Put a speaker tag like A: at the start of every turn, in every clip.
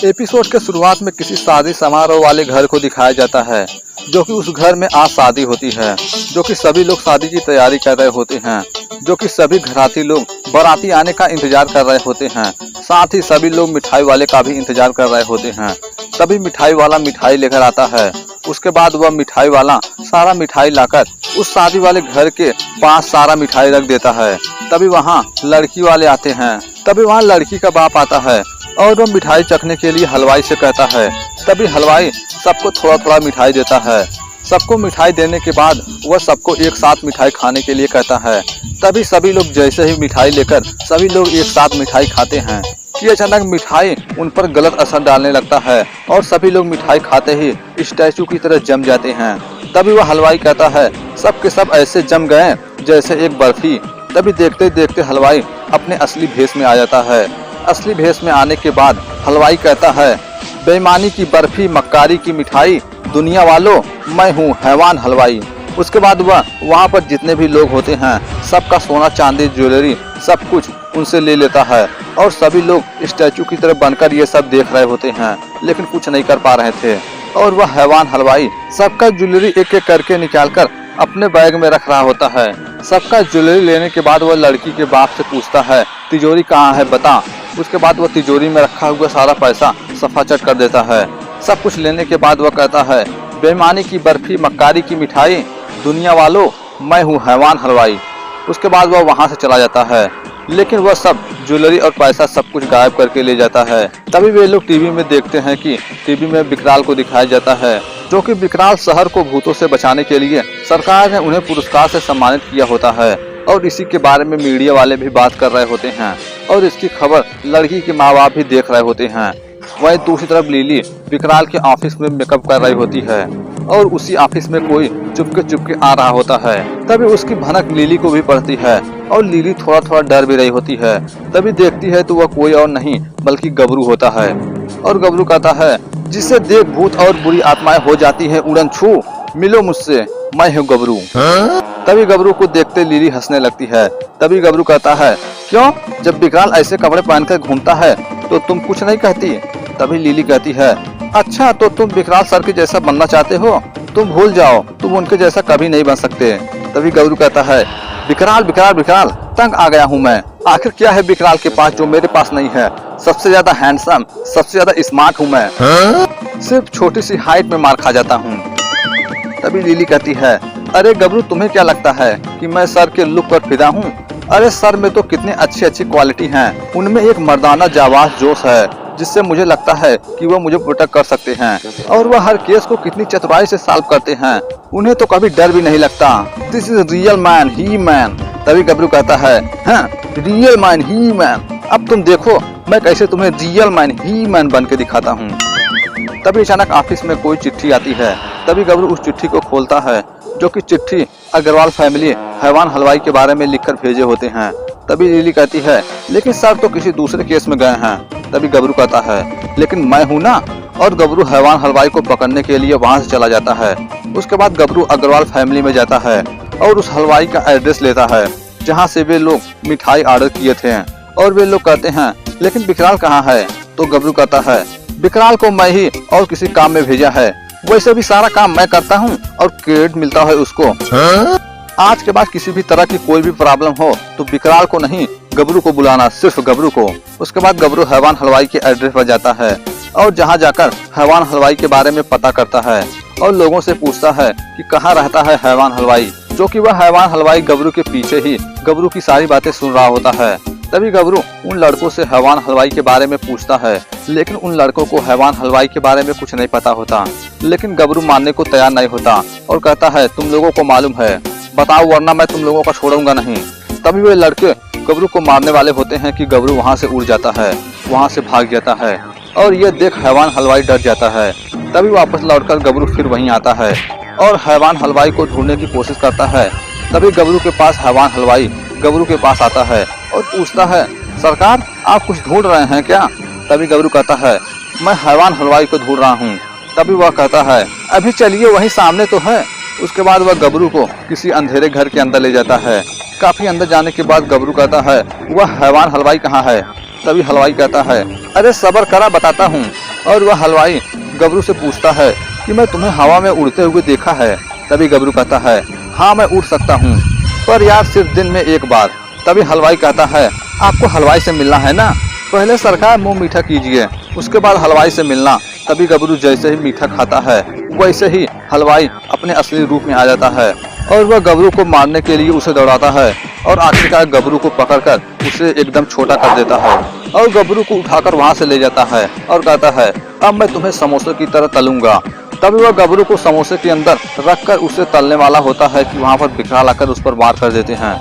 A: Episode के शुरुआत में किसी शादी समारोह वाले घर को दिखाया जाता है, जो कि उस घर में आज शादी होती है, जो कि सभी लोग शादी की तैयारी कर रहे होते हैं, जो कि सभी घराती लोग बाराती आने का इंतजार कर रहे होते हैं। साथ ही सभी लोग मिठाई वाले का भी इंतजार कर रहे होते हैं। तभी मिठाई वाला मिठाई लेकर आता है। उसके बाद वह मिठाई वाला सारा मिठाई लाकर उस शादी वाले घर के पास सारा मिठाई रख देता है। तभी वहाँ लड़की वाले आते हैं। तभी वहाँ लड़की का बाप आता है और वह मिठाई चखने के लिए हलवाई से कहता है। तभी हलवाई सबको थोड़ा थोड़ा मिठाई देता है। सबको मिठाई देने के बाद वह सबको एक साथ मिठाई खाने के लिए कहता है। तभी सभी लोग जैसे ही मिठाई लेकर सभी लोग एक साथ मिठाई खाते हैं कि अचानक मिठाई उन पर गलत असर डालने लगता है और सभी लोग मिठाई खाते ही स्टैचू की तरह जम जाते हैं। तभी वह हलवाई कहता है सब के सब ऐसे जम गए जैसे एक बर्फी। तभी देखते देखते हलवाई अपने असली भेष में आ जाता है। असली भेष में आने के बाद हलवाई कहता है बेईमानी की बर्फी, मक्कारी की मिठाई, दुनिया वालों मैं हूँ हैवान हलवाई। उसके बाद वह वहाँ पर जितने भी लोग होते हैं सबका सोना चांदी ज्वेलरी सब कुछ उनसे ले लेता है और सभी लोग स्टैचू की तरह बनकर ये सब देख रहे होते हैं, लेकिन कुछ नहीं कर पा रहे थे। और वह हैवान हलवाई सबका ज्वेलरी एक एक करके निकालकर अपने बैग में रख रहा होता है। सबका ज्वेलरी लेने के बाद वह लड़की के बाप से पूछता है तिजोरी कहाँ है बता। उसके बाद वह तिजोरी में रखा हुआ सारा पैसा सफाचट कर देता है। सब कुछ लेने के बाद वह कहता है बेईमानी की बर्फी, मक्कारी की मिठाई, दुनिया वालों मैं हूँ हैवान हलवाई। उसके बाद वह वहाँ से चला जाता है, लेकिन वह सब ज्वेलरी और पैसा सब कुछ गायब करके ले जाता है। तभी वे लोग टीवी में देखते हैं कि टीवी में विकराल को दिखाया जाता है, जो कि विकराल शहर को भूतों से बचाने के लिए सरकार ने उन्हें पुरस्कार से सम्मानित किया होता है। और इसी के बारे में मीडिया वाले भी बात कर रहे होते हैं और इसकी खबर लड़की के माँ बाप भी देख रहे होते हैं। वहीं दूसरी तरफ लिली विकराल के ऑफिस में मेकअप कर रही होती है और उसी ऑफिस में कोई चुपके आ रहा होता है। तभी उसकी भनक लिली को भी पड़ती है और लिली थोड़ा थोड़ा डर भी रही होती है। तभी देखती है तो वह कोई और नहीं बल्कि गबरू होता है। और गबरू कहता है जिसे देख भूत और बुरी आत्माएं हो जाती है उड़न छू, मिलो मुझसे मैं हूँ गबरू। तभी गबरू को देखते लिली हंसने लगती है। तभी गबरू कहता है क्यों, जब विकराल ऐसे कपड़े पहनकर घूमता है तो तुम कुछ नहीं कहती। तभी लिली कहती है अच्छा तो तुम विकराल सर के जैसा बनना चाहते हो, तुम भूल जाओ तुम उनके जैसा कभी नहीं बन सकते। तभी गबरू कहता है विकराल विकराल विकराल तंग आ गया हूँ मैं। आखिर क्या है विकराल के पास जो मेरे पास नहीं है। सबसे ज्यादा हैंडसम, सबसे ज्यादा स्मार्ट हूँ मैं, सिर्फ छोटी सी हाइट में मार खा जाता हूँ। तभी लिली कहती है अरे गबरू तुम्हें क्या लगता है कि मैं सर के लुक पर फिदा हूँ। अरे सर में तो कितने अच्छी अच्छी क्वालिटी हैं, उनमें एक मर्दाना जाबाज जोश है जिससे मुझे लगता है कि वो मुझे प्रोटेक्ट कर सकते हैं। और वह हर केस को कितनी चतुराई से सॉल्व करते हैं, उन्हें तो कभी डर भी नहीं लगता। This is real man he man. तभी गबरू कहता है हाँ रियल मैन ही मैन, अब तुम देखो मैं कैसे तुम्हें रियल मैन ही मैन बन के दिखाता हूँ। तभी अचानक ऑफिस में कोई चिट्ठी आती है। तभी गबरू उस चिट्ठी को खोलता है, जो कि चिट्ठी अग्रवाल फैमिली हैवान हलवाई के बारे में लिखकर भेजे होते हैं। तभी लिली कहती है लेकिन सर तो किसी दूसरे केस में गए हैं। तभी गबरू कहता है लेकिन मैं हूँ ना। और गबरू हैवान हलवाई को पकड़ने के लिए वहाँ से चला जाता है। उसके बाद गबरू अग्रवाल फैमिली में जाता है और उस हलवाई का एड्रेस लेता है जहाँ से वे लोग मिठाई ऑर्डर किए थे। और वे लोग कहते हैं लेकिन विकराल कहाँ है। तो गबरू कहता है विकराल को मैं ही और किसी काम में भेजा है, वैसे भी सारा काम मैं करता हूँ और क्रेडिट मिलता है उसको। आज के बाद किसी भी तरह की कोई भी प्रॉब्लम हो तो विकराल को नहीं गबरू को बुलाना, सिर्फ गबरू को। उसके बाद गबरू हैवान हलवाई के एड्रेस पर जाता है और जहाँ जाकर हैवान हलवाई के बारे में पता करता है और लोगों से पूछता है कि कहाँ रहता है हैवान हलवाई, जो कि वह हैवान हलवाई गबरू के पीछे ही गबरू की सारी बातें सुन रहा होता है। तभी गबरू उन लड़कों से हैवान हलवाई के बारे में पूछता है, लेकिन उन लड़कों को हैवान हलवाई के बारे में कुछ नहीं पता होता। लेकिन गबरू मानने को तैयार नहीं होता और कहता है तुम लोगों को मालूम है बताओ वरना मैं तुम लोगों को छोड़ूंगा नहीं। तभी वे लड़के गबरू को मारने वाले होते हैं कि गबरू वहाँ से उड़ जाता है, वहाँ से भाग जाता है और ये देख हैवान हलवाई डर जाता है। तभी वापस लौटकर गबरू फिर वहीं आता है और हैवान हलवाई को ढूंढने की कोशिश करता है। तभी गबरू के पास हैवान हलवाई गबरू के पास आता है और पूछता है सरकार आप कुछ ढूंढ रहे हैं क्या। तभी गबरू कहता है मैं हैवान हलवाई को ढूंढ रहा हूँ। तभी वह कहता है अभी चलिए वहीं सामने तो है। उसके बाद वह गबरू को किसी अंधेरे घर के अंदर ले जाता है। काफी अंदर जाने के बाद गबरू कहता है वह हैवान हलवाई कहाँ है। तभी हलवाई कहता है अरे सब्र करा बताता हूँ। और वह हलवाई गबरू से पूछता है कि मैं तुम्हें हवा में उड़ते हुए देखा है। तभी गबरू कहता है हाँ मैं उड़ सकता हूँ, पर यार सिर्फ दिन में एक बार। तभी हलवाई कहता है आपको हलवाई से मिलना है ना, पहले सरकार मुंह मीठा कीजिए, उसके बाद हलवाई से मिलना। तभी गबरू जैसे ही मीठा खाता है वैसे ही हलवाई अपने असली रूप में आ जाता है और वह गबरू को मारने के लिए उसे दौड़ाता है और आखिरकार गबरू को पकड़कर उसे एकदम छोटा कर देता है और गबरू को उठाकर वहां से ले जाता है और कहता है अब मैं तुम्हें समोसे की तरह तलूंगा। तभी वह गबरू को समोसे के अंदर रखकर उसे तलने वाला होता है कि वहां पर विकराल आकर उस पर वार कर देते हैं।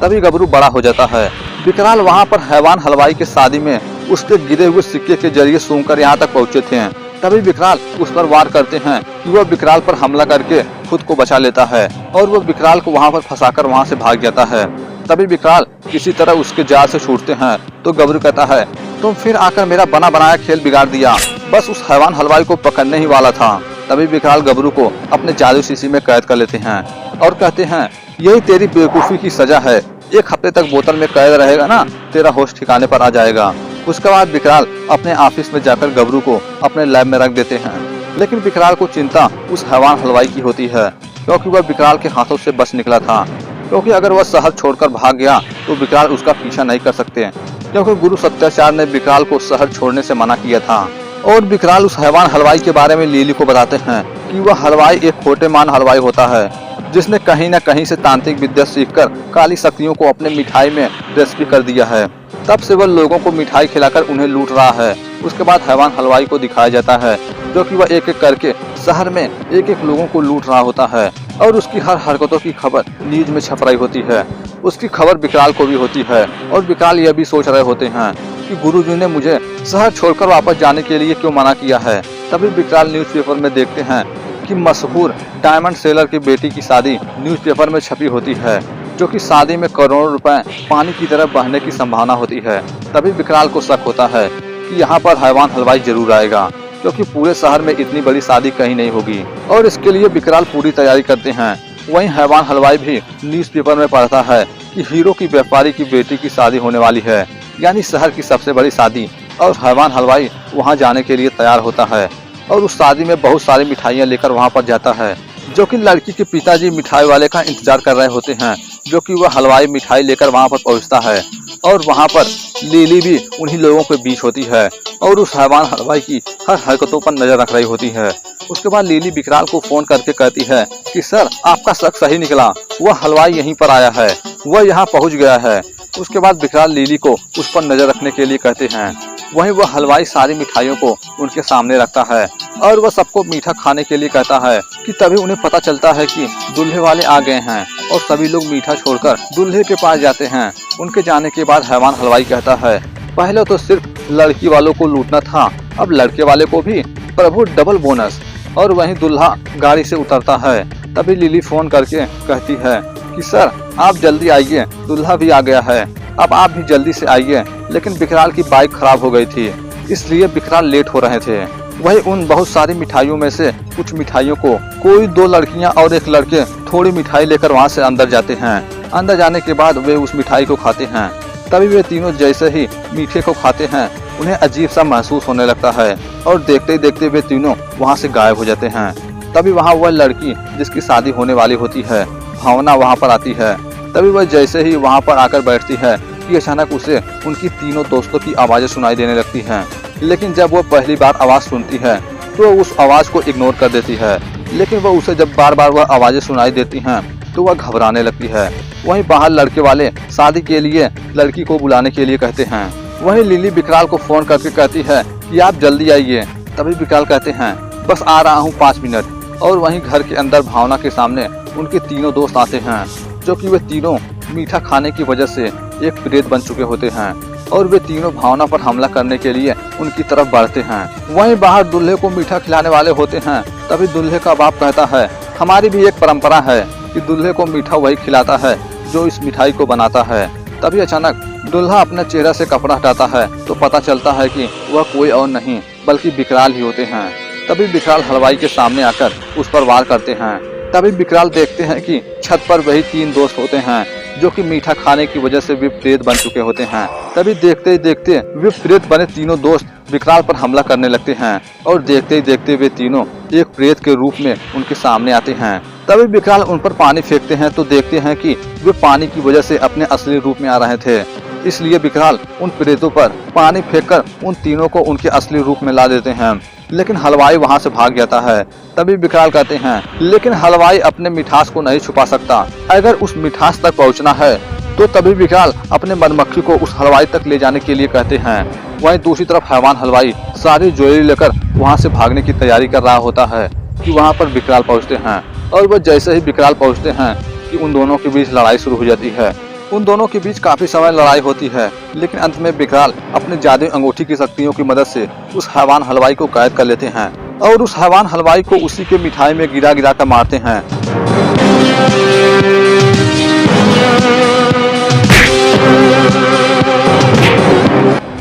A: तभी गबरू बड़ा हो जाता है। विकराल वहां पर हैवान हलवाई के शादी में उसके गिरे हुए सिक्के के जरिए सूंघकर यहाँ तक पहुंचे थे। तभी विकराल उस पर वार करते हैं कि वह विकराल पर हमला करके खुद को बचा लेता है और वह विकराल को वहां पर फंसाकर वहां से भाग जाता है। तभी विकराल किसी तरह उसके जाल से छूटते हैं तो गबरू कहता है तुम फिर आकर मेरा बना बनाया खेल बिगाड़ दिया, बस उस हैवान हलवाई को पकड़ने ही वाला था। तभी विकराल गबरू को अपने जादू शीशी में कैद कर लेते हैं और कहते हैं यही तेरी बेवकूफी की सजा है, 1 हफ्ते तक बोतल में कैद रहेगा ना, तेरा होश ठिकाने पर आ जाएगा। उसके बाद विकराल अपने ऑफिस में जाकर गबरू को अपने लैब में रख देते हैं। लेकिन विकराल को चिंता उस हैवान हलवाई की होती है क्योंकि वह विकराल के हाथों से बच निकला था, क्योंकि अगर वह शहर छोड़कर भाग गया तो विकराल उसका पीछा नहीं कर सकते, क्योंकि गुरु सत्याचार ने विकराल को शहर छोड़ने से मना किया था। और विकराल उस हैवान हलवाई के बारे में लिली को बताते हैं कि वह हलवाई एक खोटेमान हलवाई होता है जिसने कहीं न कहीं से तांत्रिक विद्या सीखकर काली शक्तियों को अपने मिठाई में रेसिपी कर दिया है। तब से वह लोगों को मिठाई खिलाकर उन्हें लूट रहा है। उसके बाद हैवान हलवाई को दिखाया जाता है जो कि वह एक एक करके शहर में एक एक लोगों को लूट रहा होता है और उसकी हर हरकतों की खबर न्यूज में छप रही होती है। उसकी खबर विकराल को भी होती है और विकराल यह भी सोच रहे होते हैं कि गुरुजी ने मुझे शहर छोड़कर वापस जाने के लिए क्यों मना किया है। तभी विकराल न्यूज़पेपर में देखते हैं कि मशहूर डायमंड सेलर की बेटी की शादी न्यूज़पेपर में छपी होती है, जो कि शादी में करोड़ों रुपए पानी की तरह बहने की संभावना होती है। तभी विकराल को शक होता है कि यहाँ पर हैवान हलवाई जरूर आएगा, क्योंकि पूरे शहर में इतनी बड़ी शादी कहीं नहीं होगी और इसके लिए विकराल पूरी तैयारी करते हैं। वहीं हैवान हलवाई भी न्यूज़पेपर में पढ़ता है कि हीरो की व्यापारी की बेटी की शादी होने वाली है, यानी शहर की सबसे बड़ी शादी, और हैवान हलवाई वहां जाने के लिए तैयार होता है और उस शादी में बहुत सारी मिठाइयाँ लेकर वहां पर जाता है, जो कि लड़की के पिताजी मिठाई वाले का इंतजार कर रहे होते हैं, जो कि वह हलवाई मिठाई लेकर वहां पर पहुंचता है और वहां पर लिली भी उन्हीं लोगों के बीच होती है और उस हैवान हलवाई की हर हरकतों पर नजर रख रही होती है। उसके बाद लिली विकराल को फोन करके कहती है कि सर आपका शक सही निकला, वह हलवाई यहीं पर आया है, वह यहाँ पहुँच गया है। उसके बाद विकराल लिली को उस पर नजर रखने के लिए कहते हैं। वहीं वह हलवाई सारी मिठाइयों को उनके सामने रखता है और वह सबको मीठा खाने के लिए कहता है कि तभी उन्हें पता चलता है कि दूल्हे वाले आ गए हैं और सभी लोग मीठा छोड़कर दूल्हे के पास जाते हैं। उनके जाने के बाद हैवान हलवाई कहता है पहले तो सिर्फ लड़की वालों को लूटना था, अब लड़के वाले को भी, प्रभु डबल बोनस। और वहीं दूल्हा गाड़ी से उतरता है। तभी लिली फोन करके कहती है कि सर आप जल्दी आइए, दूल्हा भी आ गया है, अब आप भी जल्दी से आइए। लेकिन विकराल की बाइक खराब हो गई थी, इसलिए विकराल लेट हो रहे थे। वही उन बहुत सारी मिठाइयों में से कुछ मिठाइयों को कोई 2 लड़कियां और 1 लड़के थोड़ी मिठाई लेकर वहां से अंदर जाते हैं। अंदर जाने के बाद वे उस मिठाई को खाते हैं। तभी वे तीनों जैसे ही मीठे को खाते हैं उन्हें अजीब सा महसूस होने लगता है और देखते ही देखते वे तीनों वहां से गायब हो जाते हैं। तभी वहां वह लड़की जिसकी शादी होने वाली होती है, भावना, वहां पर आती है। तभी वह जैसे ही वहां पर आकर बैठती है कि अचानक उसे उनकी तीनों दोस्तों की आवाजें सुनाई देने लगती हैं। लेकिन जब वह पहली बार आवाज सुनती है तो उस आवाज को इग्नोर कर देती है, लेकिन वह उसे जब बार बार वह आवाजें सुनाई देती हैं तो वह घबराने लगती है। वहीं बाहर लड़के वाले शादी के लिए लड़की को बुलाने के लिए कहते हैं। वहीं लिली विकराल को फोन करके कहती है कि आप जल्दी आइए। तभी विकराल कहते हैं बस आ रहा हूँ 5 मिनट। और वहीं घर के अंदर भावना के सामने उनके तीनों दोस्त आते हैं, जो कि वे तीनों मीठा खाने की वजह से एक प्रेत बन चुके होते हैं और वे तीनों भावना पर हमला करने के लिए उनकी तरफ बढ़ते हैं। वहीं बाहर दूल्हे को मीठा खिलाने वाले होते हैं। तभी दूल्हे का बाप कहता है हमारी भी एक परंपरा है कि दूल्हे को मीठा वही खिलाता है जो इस मिठाई को बनाता है। तभी अचानक दूल्हा अपने चेहरे से कपड़ा हटाता है तो पता चलता है कि वह कोई और नहीं बल्कि विकराल ही होते हैं। तभी विकराल हलवाई के सामने आकर उस पर वार करते हैं। तभी विकराल देखते हैं कि छत पर वही 3 दोस्त होते हैं जो कि मीठा खाने की वजह से वे प्रेत बन चुके होते हैं। तभी देखते ही देखते वे प्रेत बने तीनों दोस्त विकराल पर हमला करने लगते हैं और देखते ही देखते वे तीनों एक प्रेत के रूप में उनके सामने आते हैं। तभी विकराल उन पर पानी फेंकते हैं तो देखते हैं कि वे पानी की वजह से अपने असली रूप में आ रहे थे। इसलिए विकराल उन प्रेतों पर पानी फेंककर उन तीनों को उनके असली रूप में ला देते हैं, लेकिन हलवाई वहां से भाग जाता है। तभी विकराल कहते हैं, लेकिन हलवाई अपने मिठास को नहीं छुपा सकता, अगर उस मिठास तक पहुंचना है तो तभी विकराल अपने मधुमक्खी को उस हलवाई तक ले जाने के लिए कहते हैं। वहीं दूसरी तरफ हैवान हलवाई सारी ज्वेलरी लेकर वहां से भागने की तैयारी कर रहा होता है कि वहां पर विकराल पहुंचते हैं। और वह जैसे ही विकराल पहुंचते हैं कि उन दोनों के बीच लड़ाई शुरू हो जाती है। उन दोनों के बीच काफी समय लड़ाई होती है, लेकिन अंत में विकराल अपने जादुई अंगूठी की शक्तियों की मदद से उस हैवान हलवाई को कैद कर लेते हैं और उस हैवान हलवाई को उसी के मिठाई में गिरा गिरा कर मारते हैं।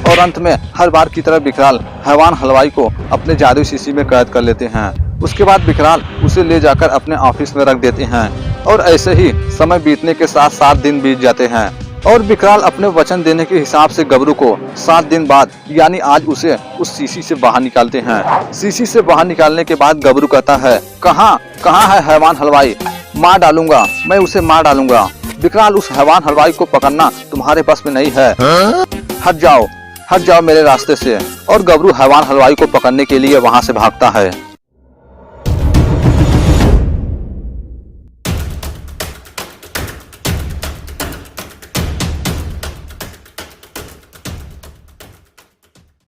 A: और अंत में हर बार की तरह विकराल हैवान हलवाई को अपने जादुई शीशी में कैद कर लेते हैं। उसके बाद विकराल उसे ले जाकर अपने ऑफिस में रख देते हैं और ऐसे ही समय बीतने के साथ 7 दिन बीत जाते हैं और विकराल अपने वचन देने के हिसाब से गबरू को 7 दिन बाद यानी आज उसे उस शीशी से बाहर निकालते हैं। शीशी से बाहर निकालने के बाद गबरू कहता है, कहाँ है हैवान हलवाई, मार डालूंगा, मैं उसे मार डालूंगा। विकराल उस हैवान हलवाई को पकड़ना तुम्हारे पास में नहीं है, हट जाओ मेरे रास्ते से। और गबरू हैवान हलवाई को पकड़ने के लिए वहाँ से भागता है।